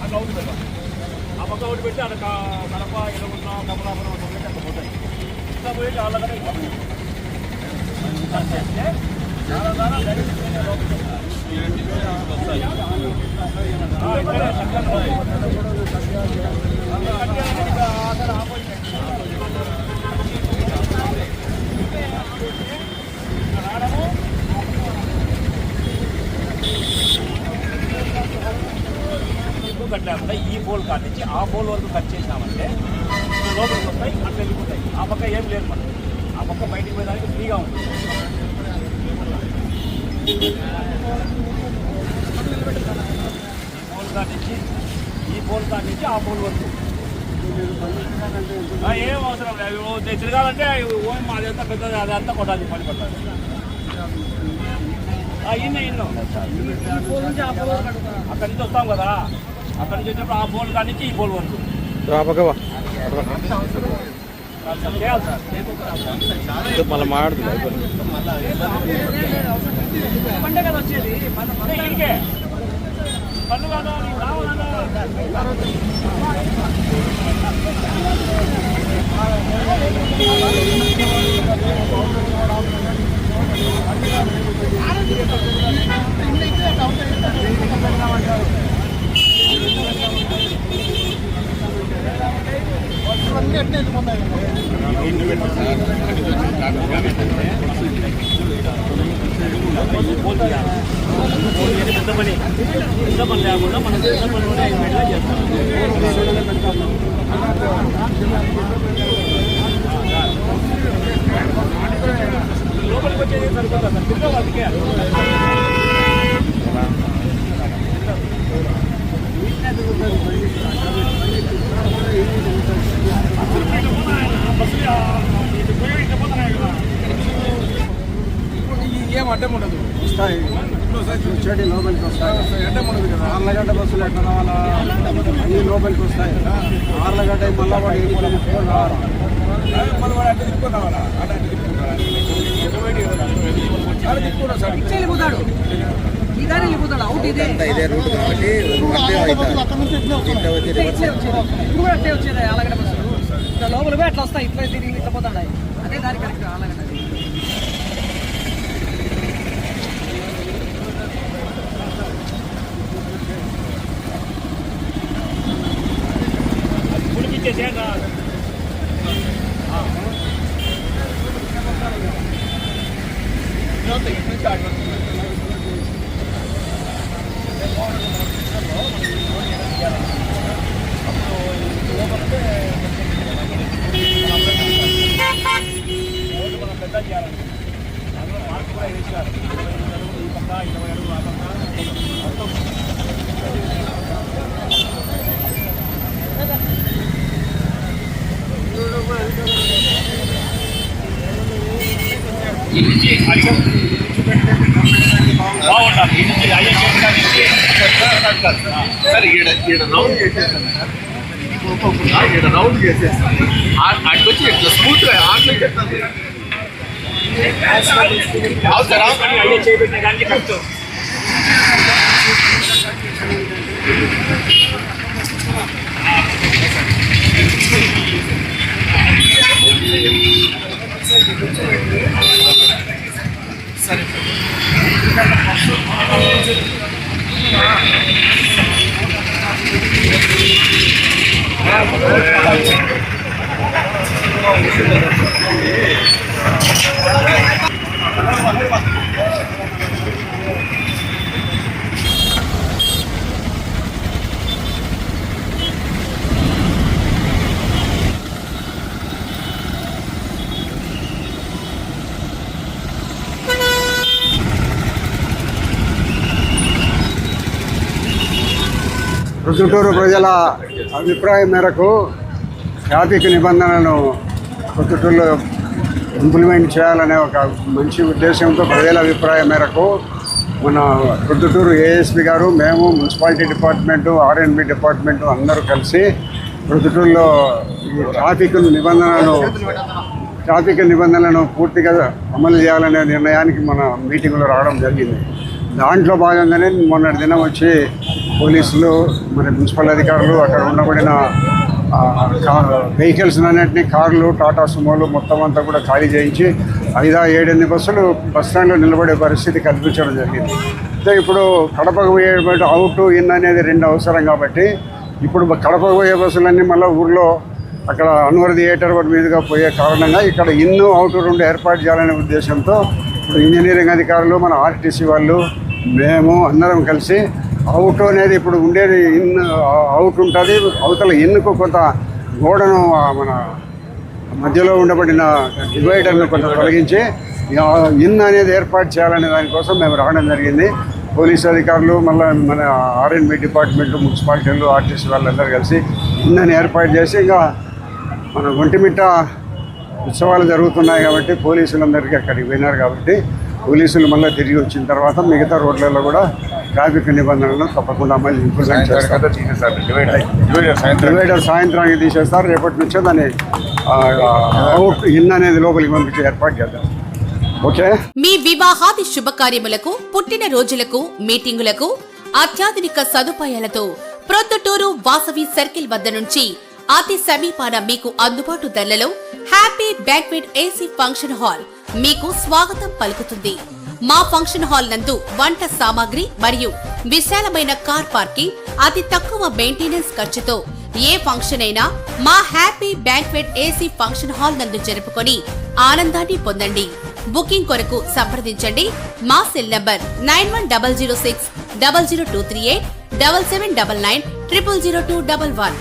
అట్లా అవుతుంది కదా ఆ పక్క ఒకటి పెట్టి అక్కడ కడప ఎడగున్న కమలాపురం ఒకటి పెట్టి అక్కడ పోతాయి ఇట్లా పోయి వాళ్ళకనే చాలా కట్టలేకుండా ఈ పోల్ కాడ నుంచి ఆ పోల్ వరకు కట్ చేసినామంటే లోపలికి వస్తాయి అట్లా వెళ్ళిపోతాయి ఆ పక్క ఏం లేదు మనం ఆ పక్క బయటికి పోయడానికి ఫ్రీగా ఉంటుంది పోల్ కాడ నుంచి ఈ పోల్ కాడ నుంచి ఆ పోల్ వరకు ఏం అవసరం లేదు తిరగాలంటే అదంతా పెద్దది అదంతా కొట్టాలి పని పట్టాలి ఇన్నో అక్కడి నుంచి వస్తాం కదా అక్కడి నుంచి వచ్చినప్పుడు ఆ పోల్ కాడి నుంచి ఈ పోల్ వరకు మళ్ళీ మాట్లాడుతుంది పండుగ వచ్చేది ఇంకే పండుగ రావాలన్నా పెద్ద పని లేకుండా మనం పెద్ద పని కూడా చేస్తాం లోపలికి వచ్చేది సరిపోతుంది తిరిగా వాళ్ళకి ఏం అడ్డం ఉండదు వస్తాయి చెడి లోపలికి వస్తాయి అడ్డం ఉండదు కదా 6 గంటల బస్సులు ఎట్లా రావాలా అన్ని లోపలికి వస్తాయి 6 గంట మళ్ళా వాడు తిప్పుకొని రావాలి మళ్ళీ వాడు అడ్డ తిప్పుకొని రావాలా అడ్డ తిప్పుకుంటాడు అవుట్ ఇదే రూట్ కాబట్టి వచ్చేది అలాగనే బస్సులు లోపల పోయి అట్లా వస్తాయి ఇట్లా తిరిగి ఇట్లా పోతాడు అదే దారి కరెక్ట్ అలాగనే పెద్ద చేయాలండి అందులో మార్పు కూడా వేసారు 20 అడుగులు ఈ పక్క 20 అడుగులు ఆ పక్క బాగుంటారు ఈ నుంచి అయ్యే సార్ ఈడ రౌండ్ చేసేసాను సార్ ఈడ రౌండ్ చేసేసాను అటు వచ్చి ఇట్లా స్మూత్గా ఆటలు చెప్తాను అయ్యే చేపెట్టిన కానీ ఖర్చు సరే ప్రొద్దుటూరు ప్రజల అభిప్రాయం మేరకు ట్రాఫిక్ నిబంధనలను ప్రొద్దుటూరులో ఇంప్లిమెంట్ చేయాలనే ఒక మంచి ఉద్దేశంతో ప్రజల అభిప్రాయం మేరకు మన ప్రొద్దుటూరు ఏఎస్పీ గారు మేము మున్సిపాలిటీ డిపార్ట్మెంటు ఆర్ఎన్బి డిపార్ట్మెంటు అందరూ కలిసి ప్రొద్దుటూరులో ఈ ట్రాఫిక్ నిబంధనలను పూర్తిగా అమలు చేయాలనే నిర్ణయానికి మన మీటింగ్లో రావడం జరిగింది. దాంట్లో భాగంగానే మొన్నటి దినం వచ్చి పోలీసులు మరి మున్సిపల్ అధికారులు అక్కడ ఉండబడిన వెహికల్స్ అన్నింటినీ కార్లు, టాటా సుమోలు మొత్తం అంతా కూడా ఖాళీ చేయించి 5-7 బస్సులు బస్ స్టాండ్లో నిలబడే పరిస్థితి కల్పించడం జరిగింది. అయితే ఇప్పుడు కడపకు పోయేటువంటి అవుట్ ఇన్ అనేది 2 అవసరం కాబట్టి ఇప్పుడు కడపకు పోయే బస్సులన్నీ మళ్ళీ ఊర్లో అక్కడ అన్వర్ థియేటర్ మీదుగా పోయే కారణంగా ఇక్కడ ఇన్ను అవుట్ 2 ఏర్పాటు చేయాలనే ఉద్దేశంతో ఇప్పుడు ఇంజనీరింగ్ అధికారులు, మన ఆర్టీసీ వాళ్ళు, మేము అందరం కలిసి అవుట్ అనేది ఇప్పుడు ఉండేది ఇన్ అవుట్ ఉంటుంది. అవతల ఇన్నుకు కొంత గోడను మన మధ్యలో ఉండబడిన డివైడర్ను కొంత తొలగించి ఇన్ అనేది ఏర్పాటు చేయాలనే దానికోసం మేము రావడం జరిగింది. పోలీసు అధికారులు, మళ్ళీ మన ఆర్ఎండ్బి డిపార్ట్మెంట్, మున్సిపాలిటీలు, ఆర్టీసీ వాళ్ళందరూ కలిసి ఇన్నని ఏర్పాటు చేసి ఇంకా మన ఒంటిమిట్ట ఉత్సవాలు జరుగుతున్నాయి కాబట్టి పోలీసులందరికీ అక్కడికి పోయినారు కాబట్టి పోలీసులు మళ్ళీ తిరిగి వచ్చిన తర్వాత మిగతా రోడ్లలో కూడా ట్రాఫిక్ నిబంధనలను తప్పకుండా మళ్ళీ ఇంప్లిమెంట్ చేస్తారు. డివైడర్ సాయంత్రానికి తీసేస్తారు. రేపటి నుంచే దాన్ని అవుట్ ఇన్ అనేది లోపలికి పంపించి ఏర్పాటు చేద్దాం. ఓకే. మీ వివాహాది శుభకార్యములకు, పుట్టిన రోజులకు, మీటింగులకు అత్యాధునిక సదుపాయాలతో ప్రొద్దుటూరు వాసవి సర్కిల్ వద్ద నుంచి అతి సమీపాన మీకు అందుబాటు ధరలలో happy banquet AC function hall మీకు స్వాగతం పలుకుతుంది. మా ఫంక్షన్ హాల్ నందు వంట సామాగ్రి మరియు విశాలమైన కార్ పార్కింగ్, అతి తక్కువ మెయింటెనెన్స్ ఖర్చుతో ఏ ఫంక్షన్ అయినా మా happy banquet AC function hall నందు జరుపుకొని ఆనందాన్ని పొందండి. బుకింగ్ కొరకు సంప్రదించండి. మా సెల్ నంబర్ 9100600238 7799 000211.